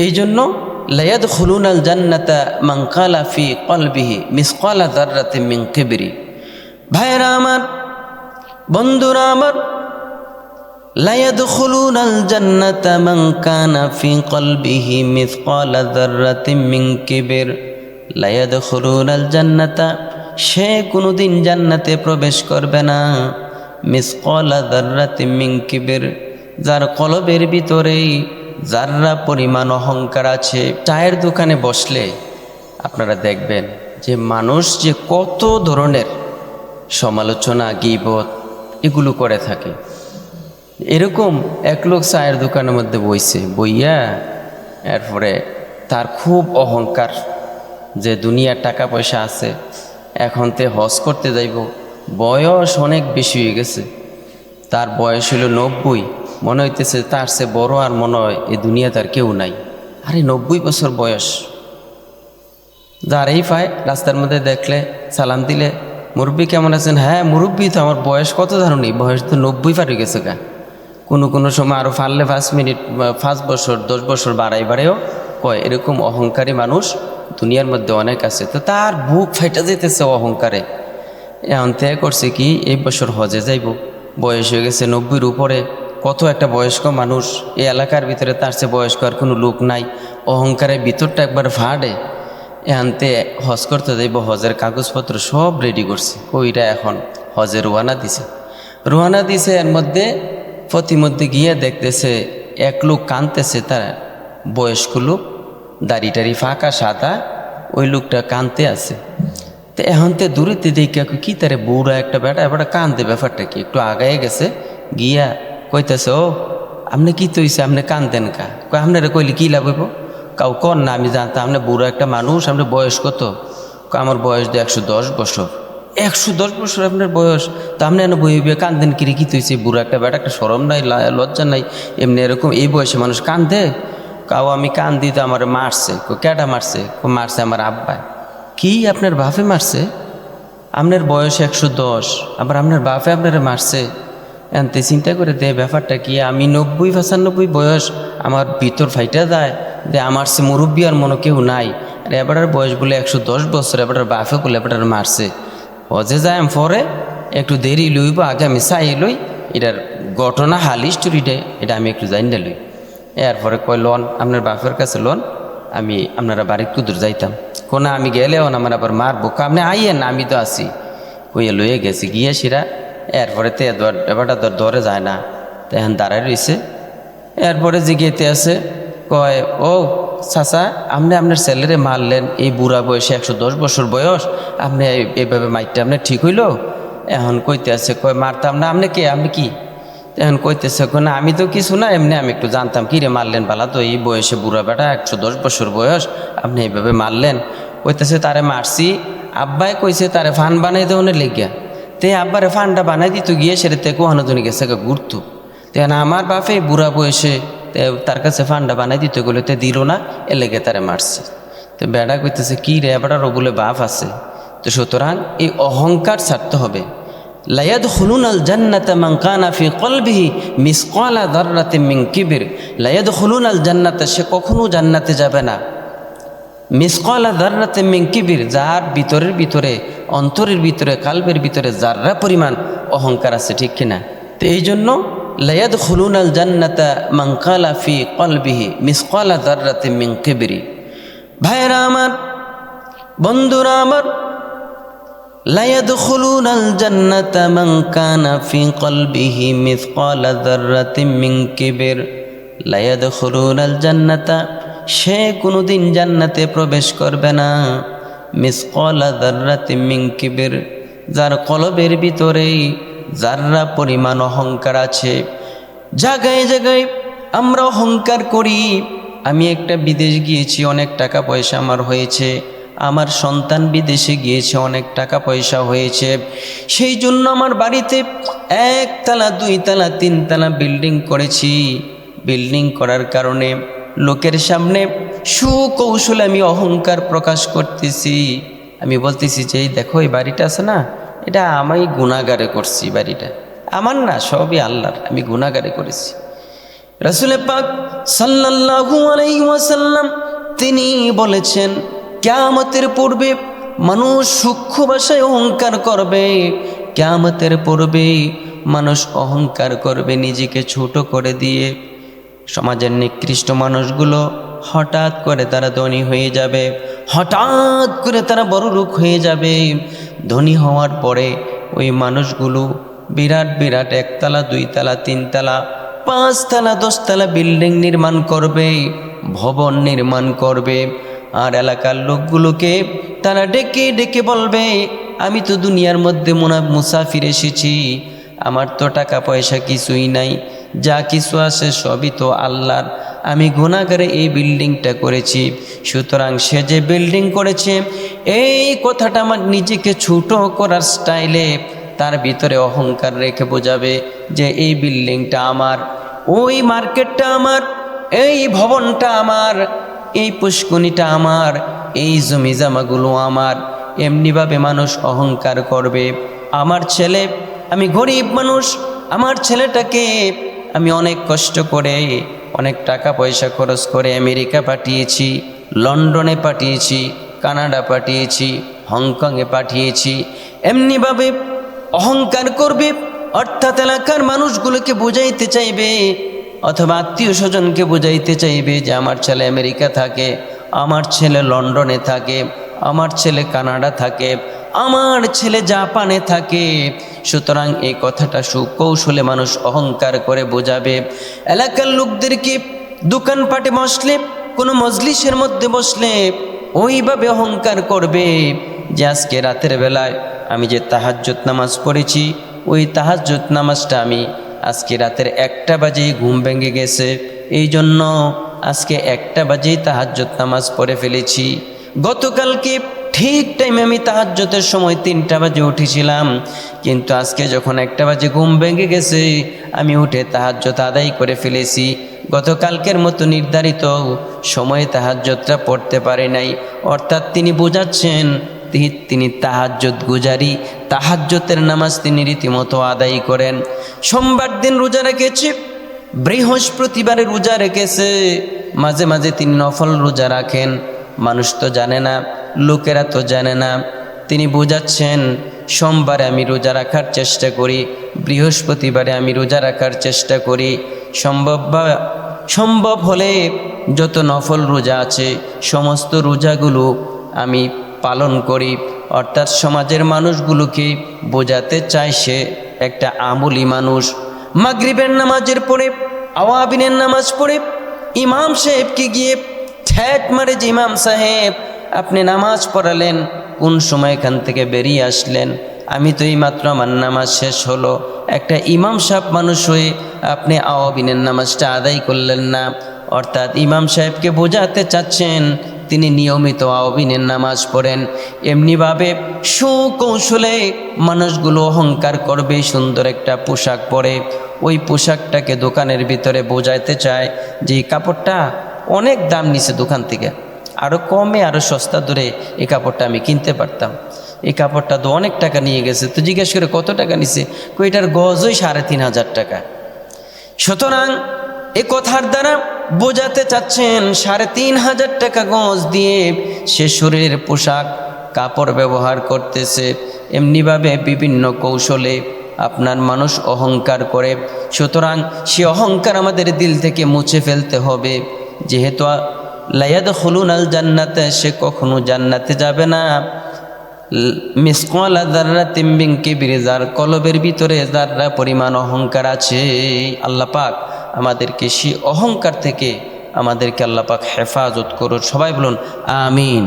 এই জন্য লায়াদখুলুনাল জান্নাতা মান কালা ফি কলবিহি মিসকালা যাররাতিন মিন কিবরি। ভাইরা আমার, বন্ধুরা আমার, লায়াদখুলুনাল জান্নাতা মান কানা ফি কলবিহি মিসকালা যাররাতিন মিন কিবর। লায়াদখুলুনাল জান্নাতা, সে কোনোদিন জান্নাতে প্রবেশ করবে না মিসকালা যাররাতিন মিন কিবর, যার কলবের ভিতরেই যাররা পরিমাণ অহংকার আছে। চায়ের দোকানে বসলে আপনারা দেখবেন যে মানুষ যে কত ধরনের সমালোচনা, গীবত এগুলো করে থাকে। এরকম এক লোক চায়ের দোকানের মধ্যে বইয়া এরপরে তার খুব অহংকার যে দুনিয়ার টাকা পয়সা আছে, এখন তে হজ করতে যাইব, বয়স অনেক বেশি হয়ে গেছে, তার বয়স হলো 90, মনে হইতেছে তার সে বড় আর মনে হয় এই দুনিয়া তার কেউ নাই। আরে 90 বছর বয়স, যারাই পায় রাস্তার মধ্যে দেখলে সালাম দিলে, মুরব্বী কেমন আছেন? হ্যাঁ মুরব্বী তো, আমার বয়স কত জানুনি, বয়স তো 90 পার হয়ে গেছে গা। কোনো সময় আরও পারলে 5 মিনিট 5 বছর 10 বছর বাড়াইও কয়। এরকম অহংকারী মানুষ দুনিয়ার মধ্যে অনেক আছে। তো তার বুক ফাইটা যেতেছে অহংকারে। এখন ত্যাগ করছে কি, এই বছর হজে যাইব, বয়স হয়ে গেছে 90-র উপরে। কত একটা বয়স্ক মানুষ এই এলাকার ভিতরে, তার চেয়ে বয়স্ক আর কোনো লোক নাই। অহংকারের ভিতরটা একবার ফাড়ে। এহানতে হজ করতে যাইব, হজের কাগজপত্র সব রেডি করছে, ওইটা এখন হজে রোয়ানা দিছে। এর মধ্যে প্রতিমধ্যে গিয়ে দেখতেছে এক লোক কাঁদতেছে, তার বয়স্ক লোক, দাড়ি ফাঁকা সাদা, ওই লোকটা কাঁদতে আছে। তো এখনতে দূরেতে দেখে কি তারে বুড়া একটা বেটা কান্দে, ব্যাপারটা কি? একটু আগায় গেছে, গিয়া কইতেছে, ও আপনি কি তৈছে, আপনি কান্দেন কা? আপনারা কইলে কি লাভ হইব? কাউ কর না, আমি জানতাম আপনি বুড়া একটা মানুষ, আপনার বয়স কত? আমার বয়স 110 বছর। 110 বছর আপনার বয়স, তো আপনি এনে বইবে কান্দেন কিরে, কি তৈছে? বুড়া একটা বেটা, একটা শরম নাই, লজ্জা নাই? এমনি এরকম এই বয়সে মানুষ কান্দে? কাউ আমি কান্দি তো আমার মারছে। কেটা মারছে? মারছে আমার আব্বাই। কি আপনার বাপে মারছে? আপনার বয়স 110, আবার আপনার বাপে আপনারা মারছে? এনতে চিন্তা করে দে ব্যাপারটা কি। আমি 90-95 বয়স, আমার ভিতর ফাইটা যায় যে আমার সে মুরব্বী আর মনে কেউ নাই। আর এবারের বয়স বলে 110 বছর, এবারের বাপে বলে এবার মারছে। হজে যায় পরে একটু দেরি লইব, আগে আমি চাই লই এটার ঘটনা, হাল স্টোরিটা এটা আমি একটু জানি লই। এরপরে কয় লন আপনার বাপের কাছে লন, আমি আপনারা বাড়ির কুদুর যাইতাম। কোনা আমি গেলে আমার আবার মারবো, আপনি আইয়েন না, আমি তো আছি। কইয়া লইয়ে গেছি, গিয়ে সেরা এরপরে তে এবারটা ধরে যায় না, তখন দাঁড়ায় রয়েছে। এরপরে জিগিয়েতে আছে, কয় ও চাচা, আপনি আপনার ছেলেরে মারলেন এই বুড়া বয়সে, 110 বছর বয়স, আপনি এইভাবে মাইরটা আপনি ঠিক হইল? এখন কইতে আছে, কয় মারতাম না। আপনি কে? আপনি কি? এখন কইতেছে, না আমি তো কিছু না, এমনি আমি একটু জানতাম। কি রে মারলেন বালা, তো এই বয়সে বুড়া বেটা, 110 বছর বয়স, আপনি এইভাবে মারলেন? কইতেছে, তারে মারছি, আব্বাই কইছে তারে ফান বানাই দেওয়ার লেগিয়া। তে আব্বারে ফানটা বানাই দিত, গিয়ে সেটা তে কোহানো জন্য গেছে ঘুরতো। তেন আমার বাপে বুড়া বয়সে তার কাছে ফান্ডা বানাই দিতে গেলে তে দিল না, এ লেগে তারে মারছে। তো বেড়া কইতেছে, কি রে বেড়ারও বলে বাপ আছে। তো সুতরাং এই অহংকার ছাড়তে হবে। লায়াদখুলুনাল জান্নাতা মান কানা ফি কলবিহি মিসকালা যাররাতিন মিন কিবর। লায়াদখুলুনাল জান্নাতা, সে কখনো জান্নাতে যাবে না, মিসকালা যাররাতিন মিন কিবর, যার ভিতরে অন্তরের ভিতরে কালবের ভিতরে যাররা পরিমাণ অহংকার আছে, ঠিক কিনা? তো এই জন্য লায়াদখুলুনাল জান্নাতা মান কালা ফি কলবিহি মিসকালা যাররাতিন মিন কিবরি। ভাইরা আমার, বন্ধুরা আমার, লায়াদখুলুনাল জান্নাতা মান কানা ফি কলবিহি মিসকালা যাররাতিন মিন কিবর। লায়াদখুলুনাল জান্নাতা, সে কোনোদিন জান্নাতে প্রবেশ করবে না মিসকালা যাররাতিন মিন কিবর, যার কলবের ভিতরেই যাররা পরিমাণ অহংকার আছে। জায়গায় জায়গায় আমরা অহংকার করি। আমি একটা বিদেশ গিয়েছি, অনেক টাকা পয়সা আমার হয়েছে, আমার সন্তান বিদেশে গিয়েছে, অনেক টাকা পয়সা হয়েছে, সেই জন্য আমার বাড়িতে 1 তলা 2 তলা 3 তলা বিল্ডিং করেছি। বিল্ডিং করার কারণে লোকের সামনে সুকৌশলে আমি অহংকার প্রকাশ করতেছি। আমি বলতেছি যে এই দেখো এই বাড়িটা আছে না, এটা আমি গুনাহগারে করছি, বাড়িটা আমার না, সবই আল্লাহর, আমি গুনাহগারে করেছি। রাসূল পাক সাল্লাল্লাহু আলাইহি ওয়াসাল্লাম তিনি বলেছেন, কিয়ামতের পূর্বে মানুষ সূক্ষ্ম ভাষায় অহংকার করবে। কিয়ামতের পূর্বে মানুষ অহংকার করবে নিজেকে ছোট করে দিয়ে। সমাজের নিকৃষ্ট মানুষগুলো হঠাৎ করে তারা ধনী হয়ে যাবে, হঠাৎ করে তারা বড় লোক হয়ে যাবে। ধনী হওয়ার পরে ওই মানুষগুলো বিরাট বিরাট 1 তলা 2 তলা 3 তলা 5 তলা 10 তলা বিল্ডিং নির্মাণ করবে, ভবন নির্মাণ করবে। আর এলাকার লোকগুলোকে তারা ডেকে ডেকে বলবে, আমি তো দুনিয়ার মধ্যে মুসাফির এসেছি, আমার তো টাকা পয়সা কিছুই নাই, যা কিছু আছে সবই তো আল্লাহর, আমি গুনাহগারে এই বিল্ডিংটা করেছি। সুতরাং সে যে বিল্ডিং করেছে এই কথাটা আমার নিজেকে ছোট করার স্টাইলে তার ভিতরে অহংকার রেখে বোঝাবে যে এই বিল্ডিংটা আমার, ওই মার্কেটটা আমার, এই ভবনটা আমার, এই পুষ্কনিটা আমার, এই জমি জামাগুলো আমার। এমনিভাবে মানুষ অহংকার করবে। আমার ছেলে, আমি গরিব মানুষ, আমার ছেলেটাকে আমি অনেক কষ্ট করে অনেক টাকা পয়সা খরচ করে আমেরিকা পাঠিয়েছি, লন্ডনে পাঠিয়েছি, কানাডা পাঠিয়েছি, হংকংয়ে পাঠিয়েছি। এমনিভাবে অহংকার করবে, অর্থাৎ এলাকার মানুষগুলোকে বুঝাইতে চাইবে অথবা আত্মীয় স্বজনকে বুঝাইতে চাইবে যে আমার ছেলে আমেরিকা থাকে, আমার ছেলে লন্ডনে থাকে, আমার ছেলে কানাডা থাকে, আমার ছেলে জাপানে থাকে। সুতরাং এই কথাটা সুকৌশলে মানুষ অহংকার করে বোঝাবে। এলাকার লোকদেরকে দোকানপাটে বসলে, কোনো মজলিসের মধ্যে বসলে ওইভাবে অহংকার করবে যে আজকে রাতের বেলায় আমি যে তাহাজ্জুদ নামাজ পড়েছি, ওই তাহাজ্জুদ নামাজটা আমি আজকে রাতের 1টা বাজেই ঘুম ভেঙে গেছে, এই জন্য আজকে 1টা বাজেই তাহাজ্জুদ নামাজ পড়ে ফেলেছি। গতকালকে ঠিক টাইমে আমি তাহাজ্জুদের সময় 3টা বাজে উঠেছিলাম, কিন্তু আজকে যখন 1টা বাজে ঘুম ভেঙে গেছে আমি উঠে তাহাজ্জুদ আদায় করে ফেলেছি। গতকালকের মতো নির্ধারিত সময়ে তাহাজ্জুদটা পড়তে পারে নাই। অর্থাৎ তিনি বোঝাচ্ছেন তিনি তাহাজ্জুদ গুজারি, তাহাজ্জুদের নামাজ তিনি রীতিমতো আদায় করেন। সোমবার দিন রোজা রেখেছে, বৃহস্পতিবারে রোজা রেখেছে, মাঝে মাঝে তিনি নফল রোজা রাখেন। মানুষ তো জানে না, লোকেরা তো জানে না। তিনি বোঝাচ্ছেন সোমবারে আমি রোজা রাখার চেষ্টা করি, বৃহস্পতিবারে আমি রোজা রাখার চেষ্টা করি, সম্ভব হলে যত নফল রোজা আছে সমস্ত রোজাগুলো আমি পালন করি। অর্থাৎ সমাজের মানুষগুলোকে বোঝাতে চায় সে একটা আমলি মানুষ। মাগরিবের নামাজের পরে, আওয়াবিনের নামাজ পড়ে ইমাম সাহেবকে গিয়ে ঠ্যাট মারে যে, ইমাম সাহেব আপনি নামাজ পড়ালেন, কোন সময় এখান থেকে বেরিয়ে আসলেন? আমি তো এইমাত্র আমার নামাজ শেষ হলো। একটা ইমাম সাহেব মানুষ হয়ে আপনি আওয়াবিনের নামাজটা আদায় করলেন না। অর্থাৎ ইমাম সাহেবকে বোঝাতে চাচ্ছেন তিনি নিয়মিত আওয়াবিনের নামাজ পড়েন। এমনিভাবে সুকৌশলে মানুষগুলো অহংকার করবে, সুন্দর একটা পোশাক পরে ওই পোশাকটাকে দোকানের ভিতরে বোঝাইতে চায় যে এই কাপড়টা অনেক দাম নিছে দোকান থেকে, আরও কমে আরও সস্তা দরে এই কাপড়টা আমি কিনতে পারতাম, এই কাপড়টা তো অনেক টাকা নিয়ে গেছে। তো জিজ্ঞেস করে কত টাকা নিছে? এটার গজই ৩৫০০ টাকা। সুতরাং এ কথার দ্বারা বোঝাতে চাচ্ছেন ৩৫০০ টাকা গজ দিয়ে সে শরীরের পোশাক কাপড় ব্যবহার করতেছে। এমনিভাবে বিভিন্ন কৌশলে আপনার মানুষ অহংকার করে। সুতরাং সে অহংকার আমাদের দিল থেকে মুছে ফেলতে হবে। যেহেতু লায়াদখুলুনাল জান্নাতে, সে কখনো জান্নাতে যাবে না। মিসকালা যাররাতিন মিন কিবরি, যার কলবের ভিতরে যাররা পরিমাণ অহংকার আছে, আল্লাহ পাক আমাদেরকে সেই অহংকার থেকে আমাদেরকে আল্লাহ পাক হেফাজত করুন। সবাই বলুন আমিন।